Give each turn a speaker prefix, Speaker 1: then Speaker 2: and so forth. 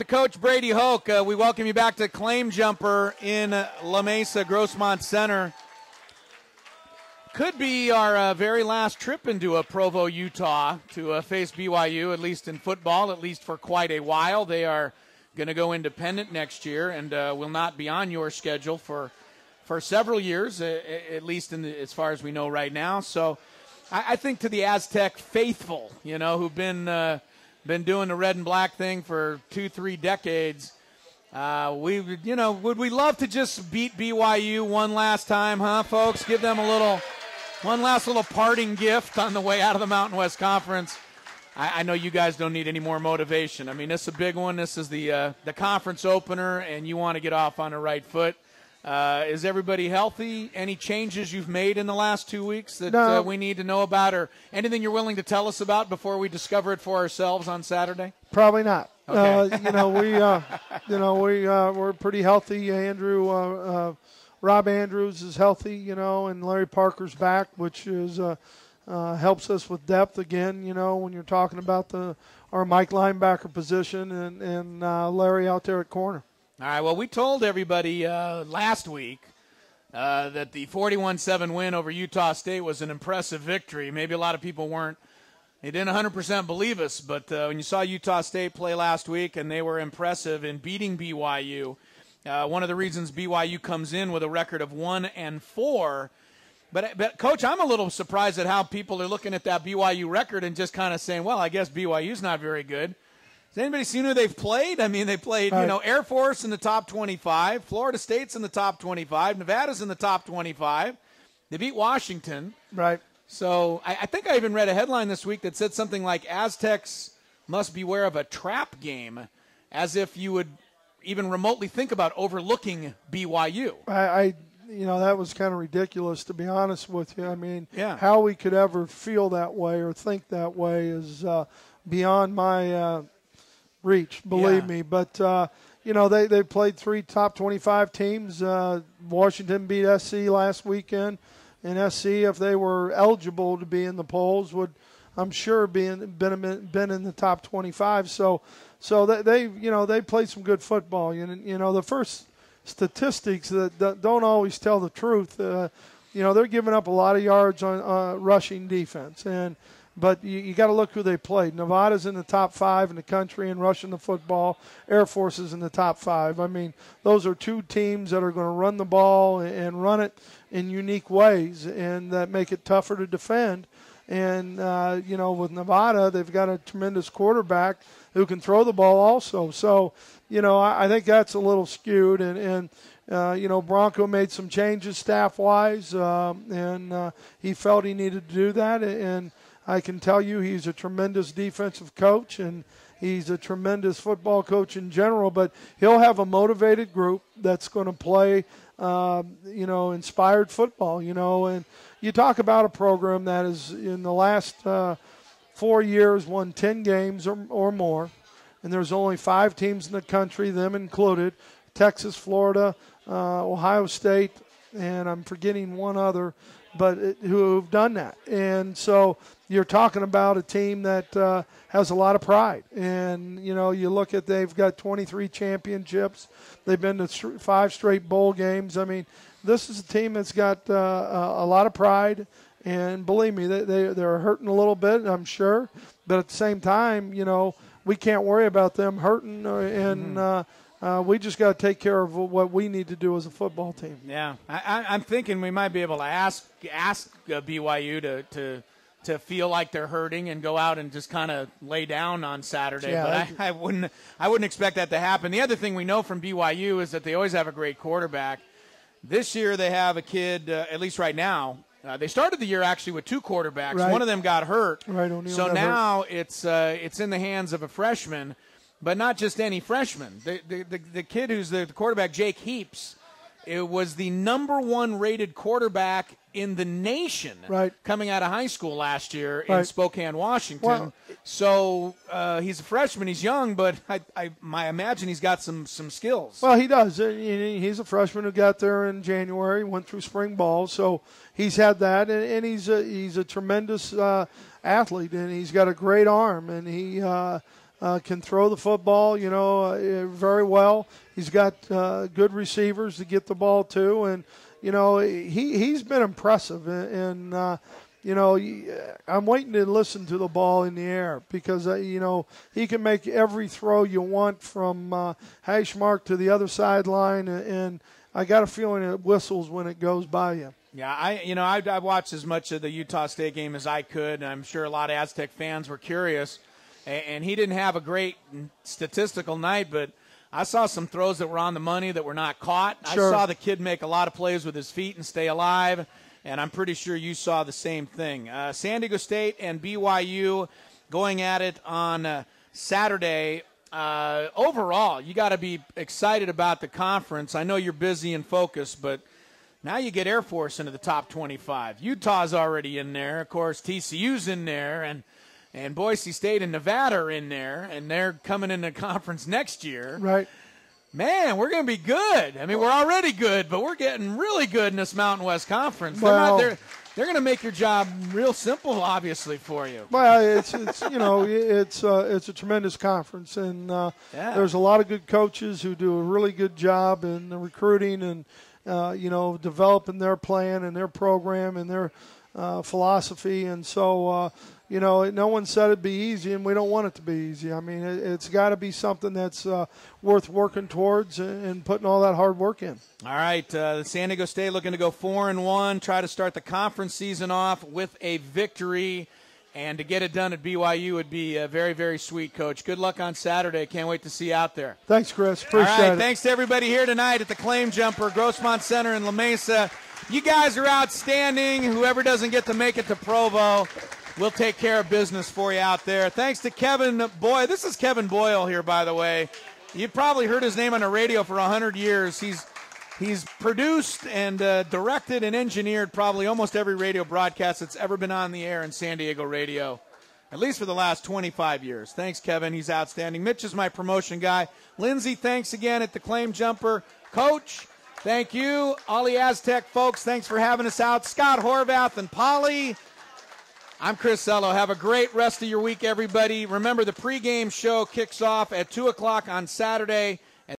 Speaker 1: The coach, Brady Hoke, we welcome you back to Claim Jumper in La Mesa, Grossmont Center. Could be our very last trip into Provo, Utah to face BYU, at least in football, at least for quite a while. They are going to go independent next year and will not be on your schedule for several years, at least as far as we know right now. So I think to the Aztec faithful, who've been doing the red and black thing for 2-3 decades. Would we love to just beat BYU one last time, huh, folks? Give them one last little parting gift on the way out of the Mountain West Conference. I know you guys don't need any more motivation. I mean, this is a big one. This is the conference opener, and you want to get off on the right foot. Is everybody healthy? Any changes you've made in the last 2 weeks that we need to know about, or anything you're willing to tell us about before we discover it for ourselves on Saturday?
Speaker 2: Probably not.
Speaker 1: Okay.
Speaker 2: We're pretty healthy. Rob Andrews is healthy, and Larry Parker's back, which is helps us with depth again. When you're talking about our Mike linebacker position and Larry out there at corner.
Speaker 1: All right, well, we told everybody last week that the 41-7 win over Utah State was an impressive victory. Maybe a lot of people they didn't 100% believe us, but when you saw Utah State play last week and they were impressive in beating BYU, one of the reasons BYU comes in with a record of 1-4. But Coach, I'm a little surprised at how people are looking at that BYU record and just kind of saying, well, I guess BYU's not very good. Has anybody seen who they've played? I mean, they played, Air Force in the top 25, Florida State's in the top 25, Nevada's in the top 25. They beat Washington.
Speaker 2: Right.
Speaker 1: So I think I even read a headline this week that said something like Aztecs must beware of a trap game, as if you would even remotely think about overlooking BYU.
Speaker 2: That was kind of ridiculous, to be honest with you. I mean,
Speaker 1: yeah.
Speaker 2: How we could ever feel that way or think that way is beyond my reach, believe me. But, they played 3 top 25 teams. Washington beat SC last weekend. And SC, if they were eligible to be in the polls, would, I'm sure, been in the top 25. So they played some good football. The first statistics that don't always tell the truth. They're giving up a lot of yards on rushing defense. But you got to look who they played. Nevada's in the top 5 in the country in rushing the football. Air Force is in the top 5. I mean, those are 2 teams that are going to run the ball and run it in unique ways and that make it tougher to defend. And, with Nevada, they've got a tremendous quarterback who can throw the ball also. So, I think that's a little skewed. And Bronco made some changes staff-wise, and he felt he needed to do that. And I can tell you he's a tremendous defensive coach, and he's a tremendous football coach in general. But he'll have a motivated group that's going to play, inspired football, And you talk about a program that is in the last 4 years won 10 games or more, and there's only 5 teams in the country, them included, Texas, Florida, Ohio State, and I'm forgetting one other, but who have done that. And so you're talking about a team that has a lot of pride. And, you look at they've got 23 championships. They've been to 5 straight bowl games. I mean, this is a team that's got a lot of pride. And believe me, they're hurting a little bit, I'm sure. But at the same time, we can't worry about them hurting. We just got to take care of what we need to do as a football team.
Speaker 1: Yeah, I'm thinking we might be able to ask BYU to feel like they're hurting and go out and just kind of lay down on Saturday. Yeah, but I wouldn't expect that to happen. The other thing we know from BYU is that they always have a great quarterback. This year they have a kid, at least right now. They started the year actually with 2 quarterbacks.
Speaker 2: Right.
Speaker 1: One of them got hurt.
Speaker 2: Right,
Speaker 1: so now it's in the hands of a freshman. But not just any freshman. The kid who's the quarterback, Jake Heaps, it was the number 1 rated quarterback in the nation coming out of high school last year in Spokane, Washington.
Speaker 2: Well,
Speaker 1: so he's a freshman. He's young, but I imagine he's got some skills.
Speaker 2: Well, he does. He's a freshman who got there in January, went through spring ball. So he's had that, and he's a tremendous athlete, and he's got a great arm, and he can throw the football, very well. He's got good receivers to get the ball to, and he's been impressive. And I'm waiting to listen to the ball in the air because he can make every throw you want from hash mark to the other sideline, and I got a feeling it whistles when it goes by you.
Speaker 1: Yeah, I watched as much of the Utah State game as I could, and I'm sure a lot of Aztec fans were curious. And he didn't have a great statistical night, but I saw some throws that were on the money that were not caught.
Speaker 2: Sure.
Speaker 1: I saw the kid make a lot of plays with his feet and stay alive, and I'm pretty sure you saw the same thing. San Diego State and BYU going at it on Saturday. Overall, you got to be excited about the conference. I know you're busy and focused, but now you get Air Force into the top 25. Utah's already in there. Of course, TCU's in there, and Boise State and Nevada are in there, and they're coming into conference next year.
Speaker 2: Right.
Speaker 1: Man, we're going to be good. I mean, we're already good, but we're getting really good in this Mountain West Conference.
Speaker 2: Well,
Speaker 1: they're going to make your job real simple, obviously, for you.
Speaker 2: Well, it's a tremendous conference, and there's a lot of good coaches who do a really good job in the recruiting and developing their plan and their program and their philosophy, and so. No one said it'd be easy, and we don't want it to be easy. I mean, it's got to be something that's worth working towards and putting all that hard work in.
Speaker 1: All right, San Diego State looking to go 4-1, try to start the conference season off with a victory, and to get it done at BYU would be very, very sweet, Coach. Good luck on Saturday. Can't wait to see you out there.
Speaker 2: Thanks, Chris. Appreciate it.
Speaker 1: All right, thanks to everybody here tonight at the Claim Jumper, Grossmont Center in La Mesa. You guys are outstanding. Whoever doesn't get to make it to Provo, we'll take care of business for you out there. Thanks to Kevin Boyle. This is Kevin Boyle here, by the way. You've probably heard his name on the radio for 100 years. He's produced and directed and engineered probably almost every radio broadcast that's ever been on the air in San Diego radio, at least for the last 25 years. Thanks, Kevin. He's outstanding. Mitch is my promotion guy. Lindsay, thanks again at the Claim Jumper. Coach, thank you. All the Aztec folks, thanks for having us out. Scott Horvath and Polly. I'm Chris Sello. Have a great rest of your week, everybody. Remember, the pregame show kicks off at 2 o'clock on Saturday.